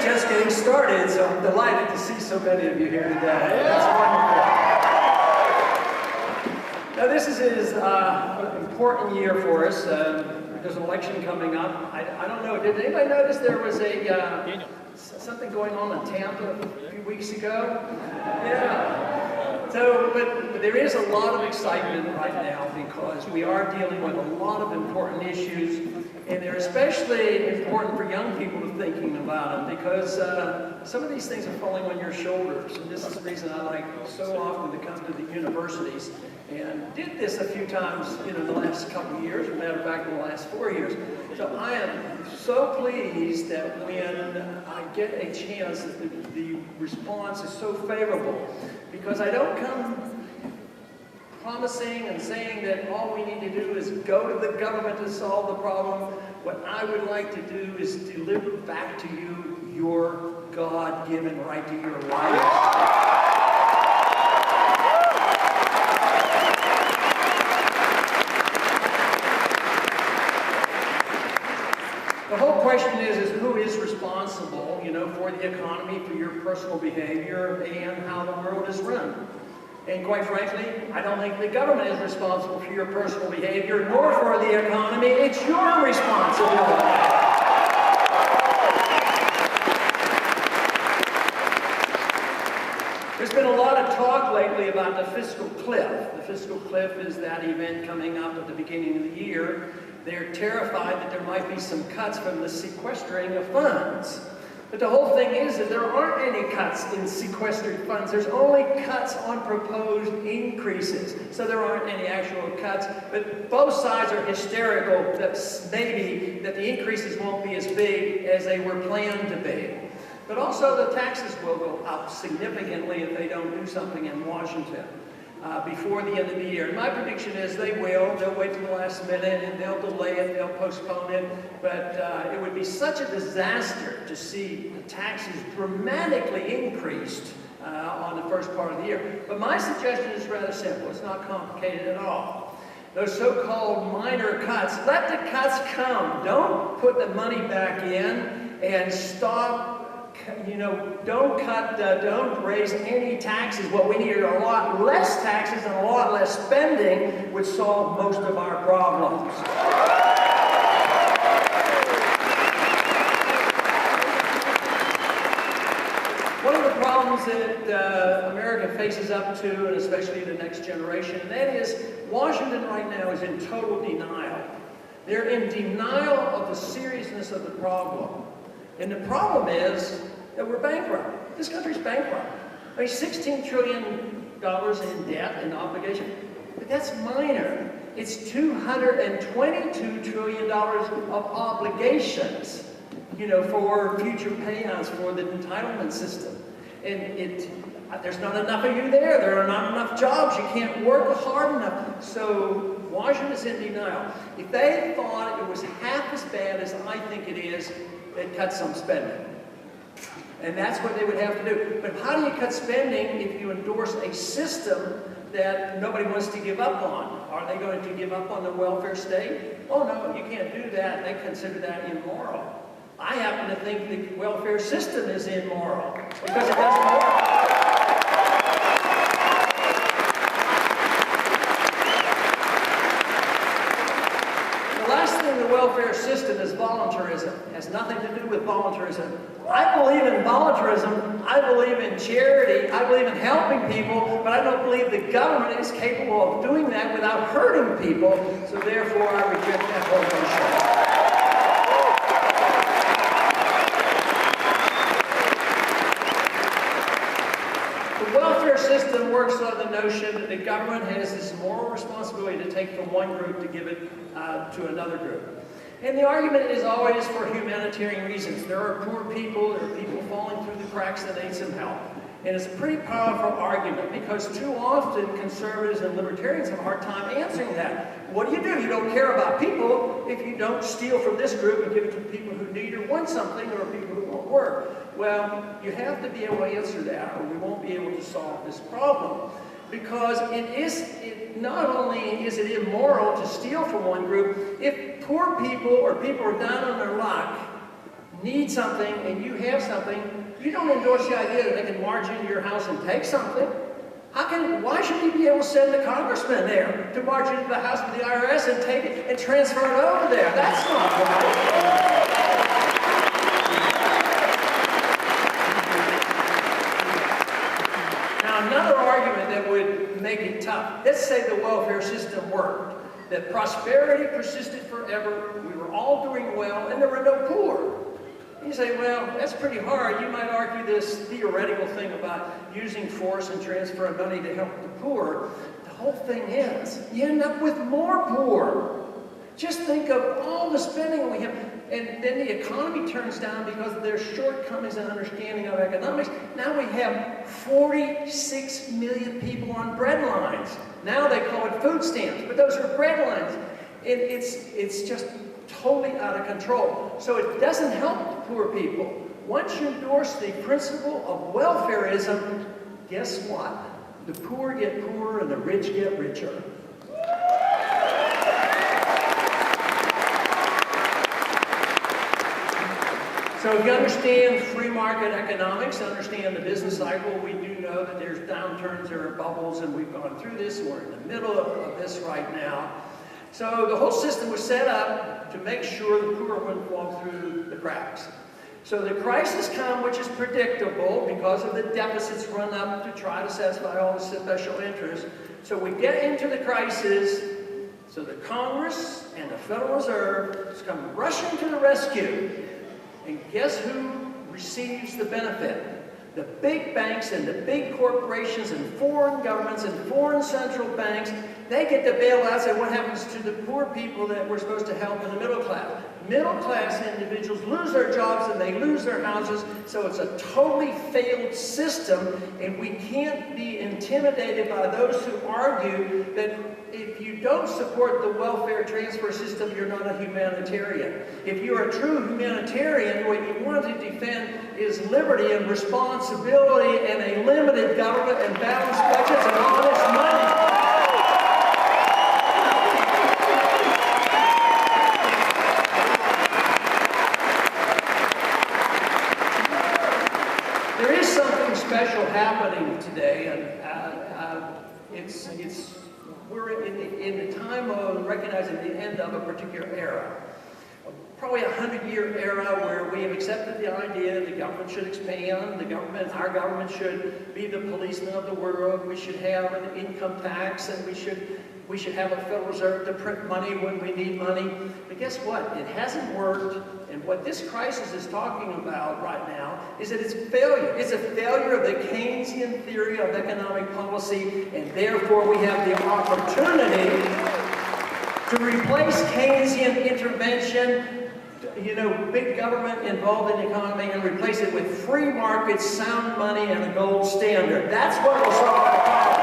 just getting started, so I'm delighted to see so many of you here today. That's wonderful. Now this is an important year for us. There's an election coming up. I don't know, did anybody notice there was something going on in Tampa a few weeks ago? Yeah. So, but there is a lot of excitement right now because we are dealing with a lot of important issues, and they're especially important for young people to thinking about them because some of these things are falling on your shoulders, and this is the reason I like so often to come to the universities, and did this a few times in the last couple of years, as a matter of fact in the last 4 years. So I am so pleased that when I get a chance that the response is so favorable, because I don't come promising and saying that all we need to do is go to the government to solve the problem. What I would like to do is deliver back to you your God-given right to your life. The whole question is who is responsible, for the economy, for your personal behavior, and how the world is run. And quite frankly, I don't think the government is responsible for your personal behavior, nor for the economy. It's your responsibility. There's been a lot of talk lately about the fiscal cliff. The fiscal cliff is that event coming up at the beginning of the year. They're terrified that there might be some cuts from the sequestering of funds. But the whole thing is that there aren't any cuts in sequestered funds. There's only cuts on proposed increases. So there aren't any actual cuts. But both sides are hysterical that maybe that the increases won't be as big as they were planned to be. But also the taxes will go up significantly if they don't do something in Washington before the end of the year. And my prediction is they will. They'll wait till the last minute and they'll delay it, they'll postpone it. But it would be such a disaster to see the taxes dramatically increased on the first part of the year. But my suggestion is rather simple. It's not complicated at all. Those so-called minor cuts, let the cuts come. Don't put the money back in and stop. Don't raise any taxes. What we need are a lot less taxes and a lot less spending, would solve most of our problems. One of the problems that America faces up to, and especially the next generation, and that is Washington right now is in total denial. They're in denial of the seriousness of the problem. And the problem is that we're bankrupt. This country's bankrupt. I mean, $16 trillion in debt and obligation, but that's minor. It's $222 trillion of obligations, for future payouts for the entitlement system. And there's not enough of you there. There are not enough jobs. You can't work hard enough. So Washington's in denial. If they thought it was half as bad as I think it is, they'd cut some spending. And that's what they would have to do. But how do you cut spending if you endorse a system that nobody wants to give up on? Are they going to give up on the welfare state? Oh no, you can't do that. They consider that immoral. I happen to think the welfare system is immoral because it doesn't work. The welfare system is voluntarism. It has nothing to do with voluntarism. I believe in voluntarism. I believe in charity. I believe in helping people, but I don't believe the government is capable of doing that without hurting people. So therefore, I reject that whole notion. The welfare system works on the notion that the government has this moral responsibility to take from one group to give it to another group. And the argument is always for humanitarian reasons. There are poor people, there are people falling through the cracks that need some help. And it's a pretty powerful argument because too often conservatives and libertarians have a hard time answering that. What do? You don't care about people if you don't steal from this group and give it to people who need or want something or people who won't work. Well, you have to be able to answer that or we won't be able to solve this problem. Because not only is it immoral to steal from one group, if poor people or people are down on their luck, need something and you have something, you don't endorse the idea that they can march into your house and take something. Why should you be able to send a congressman there to march into the house of the IRS and take it and transfer it over there? That's not right. Now, another argument that would make it tough, let's say the welfare system worked, that prosperity persisted forever, we were all doing well, and there were no poor. You say, well, that's pretty hard. You might argue this theoretical thing about using force and transferring money to help the poor. The whole thing is, you end up with more poor. Just think of all the spending we have. And then the economy turns down because of their shortcomings in understanding of economics. Now we have 46 million people on bread lines. Now they call it food stamps, but those are bread lines. It's just totally out of control. So it doesn't help poor people. Once you endorse the principle of welfarism, guess what? The poor get poorer and the rich get richer. So if you understand free market economics, understand the business cycle, we do know that there's downturns, there are bubbles, and we've gone through this. We're in the middle of this right now. So the whole system was set up to make sure the poor wouldn't fall through the cracks. So the crisis come, which is predictable because of the deficits run up to try to satisfy all the special interests. So we get into the crisis, so the Congress and the Federal Reserve come rushing to the rescue. And guess who receives the benefit? The big banks and the big corporations and foreign governments and foreign central banks, they get the bailouts, and what happens to the poor people that we're supposed to help in the middle class? Middle class individuals lose their jobs and they lose their houses, so it's a totally failed system, and we can't be intimidated by those who argue that if you don't support the welfare transfer system, you're not a humanitarian. If you're a true humanitarian, what you want to defend is liberty and responsibility and a limited government and balanced budgets and honest money. There is something special happening today, and we're in the time of recognizing the end of a particular era. Probably a 100-year era where we have accepted the idea the government should expand, our government should be the policeman of the world, we should have an income tax, and we should have a Federal Reserve to print money when we need money. But guess what? It hasn't worked, and what this crisis is talking about right now is that it's a failure. It's a failure of the Keynesian theory of economic policy, and therefore we have the opportunity to replace Keynesian intervention, big government involved in the economy, and replace it with free markets, sound money, and a gold standard. That's what will solve the problem.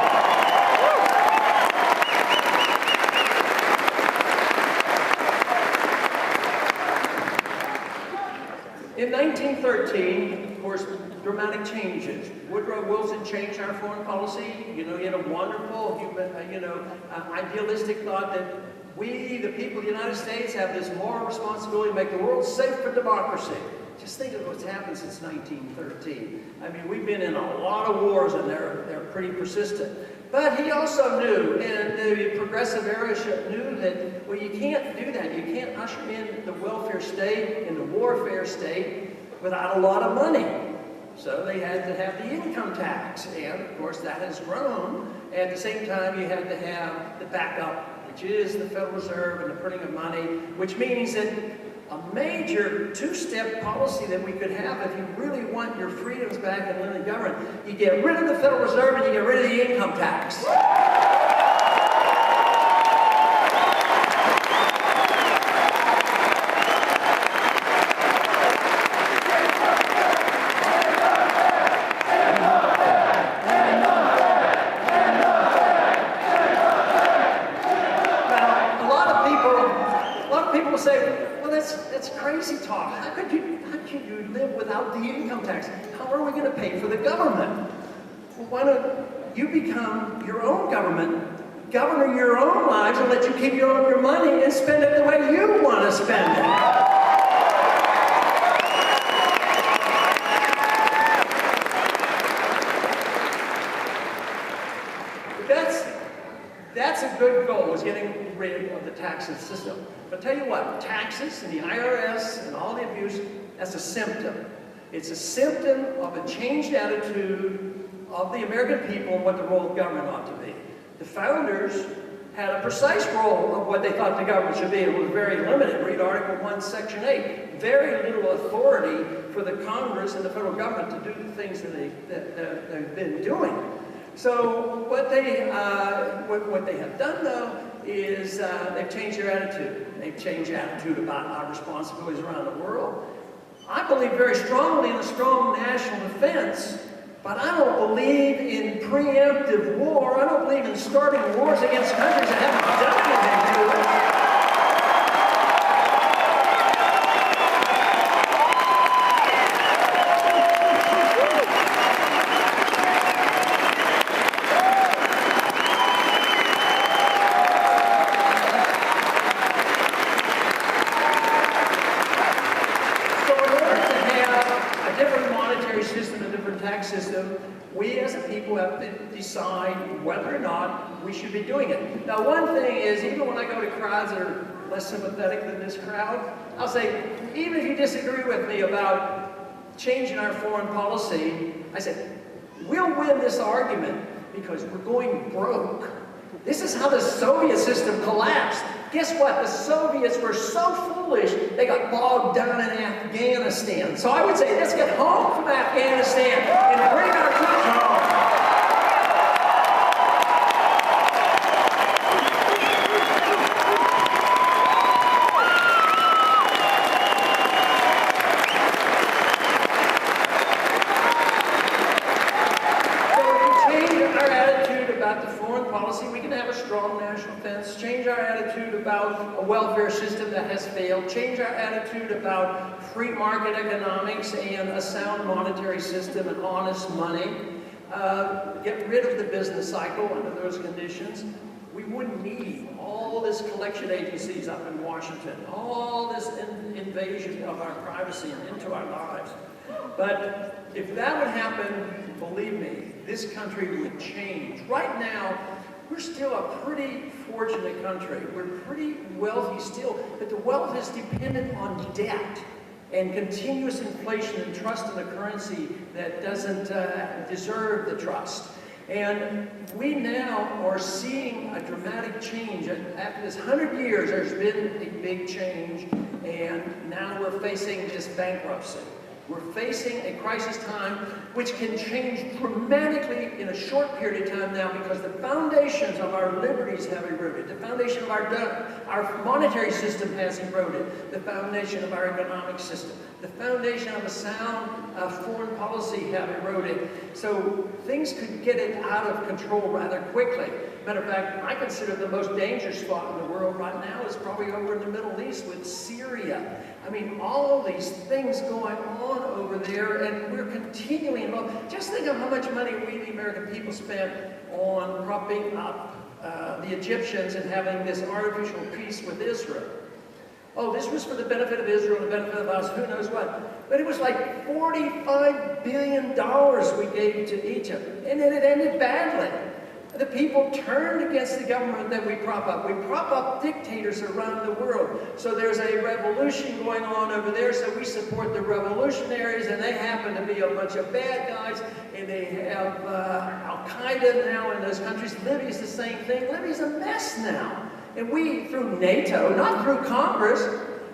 In 1913, of course, dramatic changes. Woodrow Wilson changed our foreign policy. He had a wonderful, idealistic thought that we, the people of the United States, have this moral responsibility to make the world safe for democracy. Just think of what's happened since 1913. I mean, we've been in a lot of wars, and they're pretty persistent. But he also knew, and the progressive era knew that, well, you can't do that. You can't usher in the welfare state and the warfare state without a lot of money. So they had to have the income tax, and of course that has grown. At the same time, you had to have the backup, which is the Federal Reserve and the printing of money, which means that a major two-step policy that we could have if you really want your freedoms back in limited government, you get rid of the Federal Reserve and you get rid of the income tax. That's crazy talk. How could you live without the income tax? How are we going to pay for the government? Well, why don't you become your own government, govern your own lives, and let you keep your money and spend it the way you want to spend it? is getting rid of the taxes system. But tell you what, taxes and the IRS and all the abuse, that's a symptom. It's a symptom of a changed attitude of the American people and what the role of government ought to be. The founders had a precise role of what they thought the government should be. It was very limited. Read Article 1, Section 8. Very little authority for the Congress and the federal government to do the things that they've been doing. So what they have done, though, is they've changed their attitude. They've changed their attitude about our responsibilities around the world. I believe very strongly in a strong national defense, but I don't believe in preemptive war. I don't believe in starting wars against countries that haven't done anything to it. We as a people have to decide whether or not we should be doing it. Now, one thing is, even when I go to crowds that are less sympathetic than this crowd, I'll say, even if you disagree with me about changing our foreign policy, I say, we'll win this argument because we're going broke. This is how the Soviet system collapsed. Guess what? The Soviets were so foolish, they got bogged down in Afghanistan. So I would say, let's get home from Afghanistan and bring our troops home. We can have a strong national defense, change our attitude about a welfare system that has failed, change our attitude about free market economics and a sound monetary system and honest money, get rid of the business cycle under those conditions. We wouldn't need all this collection agencies up in Washington, all this invasion of our privacy into our lives. But if that would happen, believe me, this country would change. Right now, we're still a pretty fortunate country. We're pretty wealthy still, but the wealth is dependent on debt and continuous inflation and trust in a currency that doesn't deserve the trust. And we now are seeing a dramatic change. After this 100 years, there's been a big change, and now we're facing this bankruptcy. We're facing a crisis time which can change dramatically in a short period of time now because the foundations of our liberties have eroded. The foundation of our monetary system has eroded. The foundation of our economic system. The foundation of a sound foreign policy have eroded. So things could get it out of control rather quickly. Matter of fact, I consider the most dangerous spot in the world right now is probably over in the Middle East with Syria. I mean, all these things going on over there, and we're continuing involved. Just think of how much money we, the American people, spent on propping up the Egyptians and having this artificial peace with Israel. Oh, this was for the benefit of Israel, the benefit of us, who knows what. But it was like $45 billion we gave to Egypt, and then it ended badly. The people turned against the government that we prop up. We prop up dictators around the world. So there's a revolution going on over there, so we support the revolutionaries, and they happen to be a bunch of bad guys, and they have Al-Qaeda now in those countries. Libya's the same thing. Libya's a mess now. And we, through NATO, not through Congress,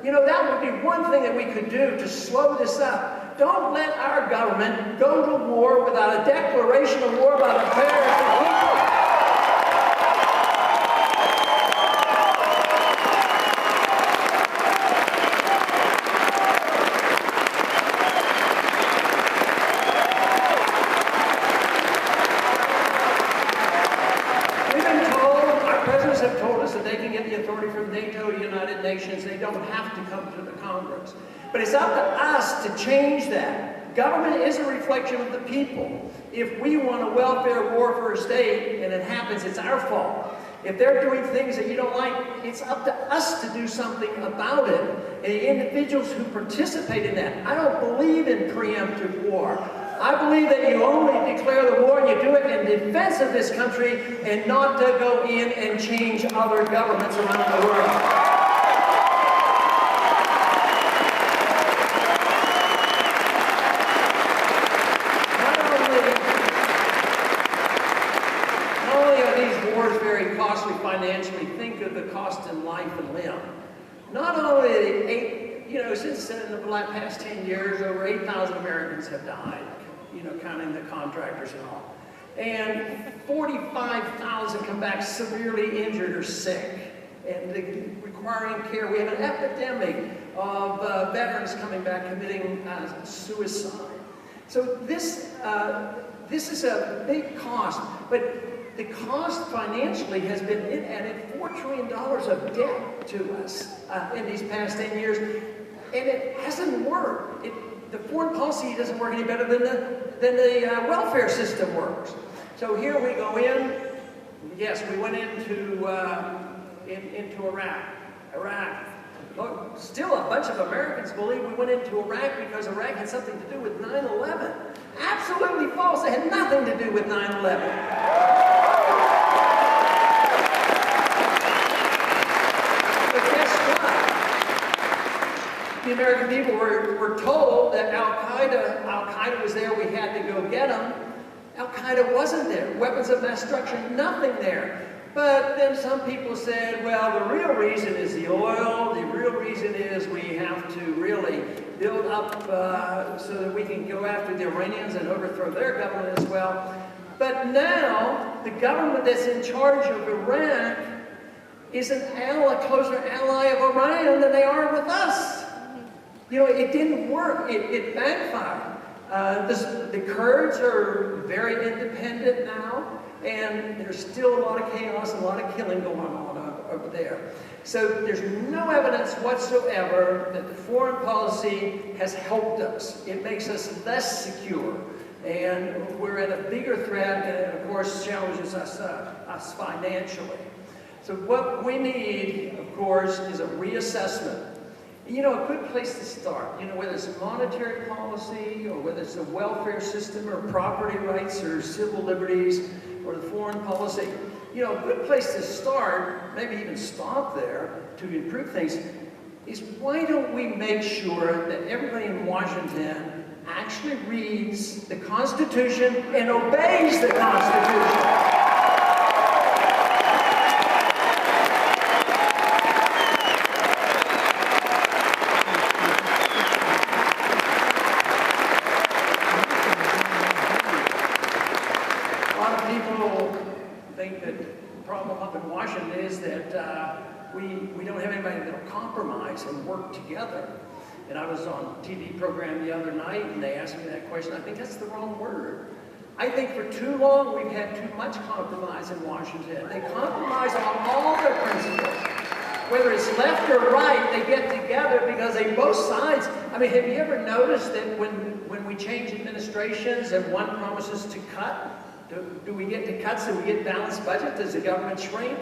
you know, that would be one thing that we could do to slow this up. Don't let our government go to war without a declaration of war by the terrorist people. Have told us that they can get the authority from NATO, United Nations. They don't have to come to the Congress. But it's up to us to change that. Government is a reflection of the people. If we want a welfare war for a state and it happens, it's our fault. If they're doing things that you don't like, it's up to us to do something about it. And the individuals who participate in that, I don't believe in preemptive war. I believe that you only declare the war and you do it in defense of this country and not to go in and change other governments around the world. Very costly financially. Think of the cost in life and limb. Not only since in the past 10 years, over 8,000 Americans have died, counting the contractors and all. And 45,000 come back severely injured or sick and requiring care. We have an epidemic of veterans coming back committing suicide. So this is a big cost, but the cost financially has been, it added $4 trillion of debt to us in these past 10 years, and it hasn't worked. The foreign policy doesn't work any better than the welfare system works. So here we go in. Yes, we went into Iraq. Look, still a bunch of Americans believe we went into Iraq because Iraq had something to do with 9/11. Absolutely false. It had nothing to do with 9/11. The American people were told that Al-Qaeda was there, we had to go get them. Al-Qaeda wasn't there. Weapons of mass destruction, nothing there. But then some people said, well, the real reason is the oil. The real reason is we have to really build up so that we can go after the Iranians and overthrow their government as well. But now, the government that's in charge of Iraq is a closer ally of Iran than they are with us. It didn't work. It backfired. The Kurds are very independent now, and there's still a lot of chaos and a lot of killing going on over there. So there's no evidence whatsoever that the foreign policy has helped us. It makes us less secure, and we're at a bigger threat, and it, of course, challenges us financially. So what we need, of course, is a reassessment. A good place to start, whether it's monetary policy or whether it's a welfare system or property rights or civil liberties or the foreign policy, a good place to start, maybe even stop there to improve things, is why don't we make sure that everybody in Washington actually reads the Constitution and obeys the Constitution? We don't have anybody that'll compromise and work together. And I was on a TV program the other night, and they asked me that question. I think that's the wrong word. I think for too long we've had too much compromise in Washington. They compromise on all their principles. Whether it's left or right, they get together because both sides. I mean, have you ever noticed that when we change administrations and one promises to cut, do we get to cuts? Do we get balanced budget? Does the government shrink?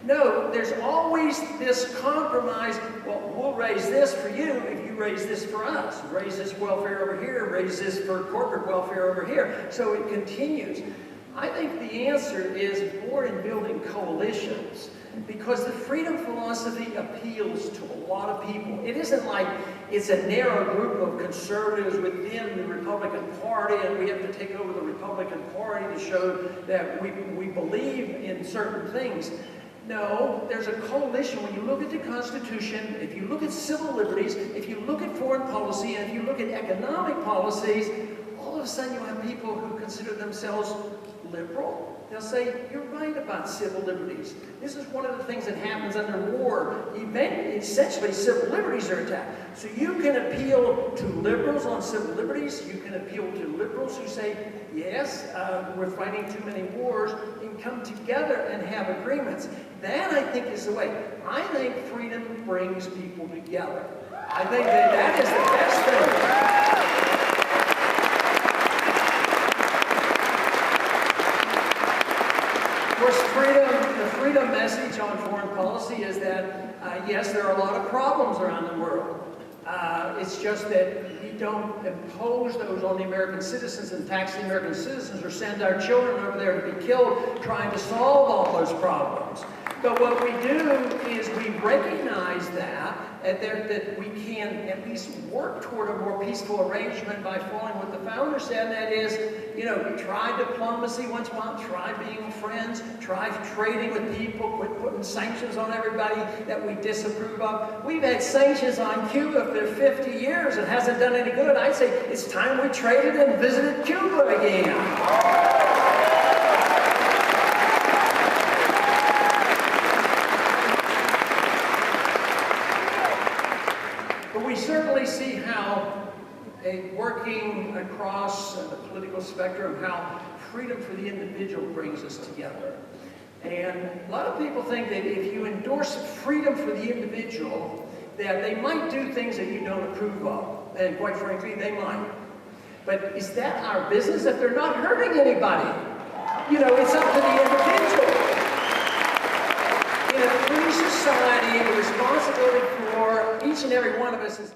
No, there's always this compromise. Well, we'll raise this for you if you raise this for us. Raise this welfare over here, raise this for corporate welfare over here. So it continues. I think the answer is more in building coalitions, because the freedom philosophy appeals to a lot of people. It isn't like it's a narrow group of conservatives within the Republican Party and we have to take over the Republican Party to show that we believe in certain things. No, there's a coalition. When you look at the Constitution, if you look at civil liberties, if you look at foreign policy, and if you look at economic policies, all of a sudden you have people who consider themselves liberal. They'll say, you're right about civil liberties. This is one of the things that happens under war. Essentially, civil liberties are attacked. So you can appeal to liberals on civil liberties. You can appeal to liberals who say, yes, we're fighting too many wars, and come together and have agreements. That, I think, is the way. I think freedom brings people together. I think that is the best thing. Of course, the freedom message on foreign policy is that, yes, there are a lot of problems around the world, It's just that we don't impose those on the American citizens and tax the American citizens or send our children over there to be killed trying to solve all those problems. But what we do is we recognize that we can at least work toward a more peaceful arrangement by following what the founder said, and that is, you know, we try diplomacy once in a while, try being friends, try trading with people, quit putting sanctions on everybody that we disapprove of. We've had sanctions on Cuba for 50 years. It hasn't done any good. I'd say it's time we traded and visited Cuba again. We certainly see how working across the political spectrum, how freedom for the individual brings us together. And a lot of people think that if you endorse freedom for the individual, that they might do things that you don't approve of. And quite frankly, they might. But is that our business if they're not hurting anybody? You know, it's up to the individual. In a free society, the responsibility for each and every one of us is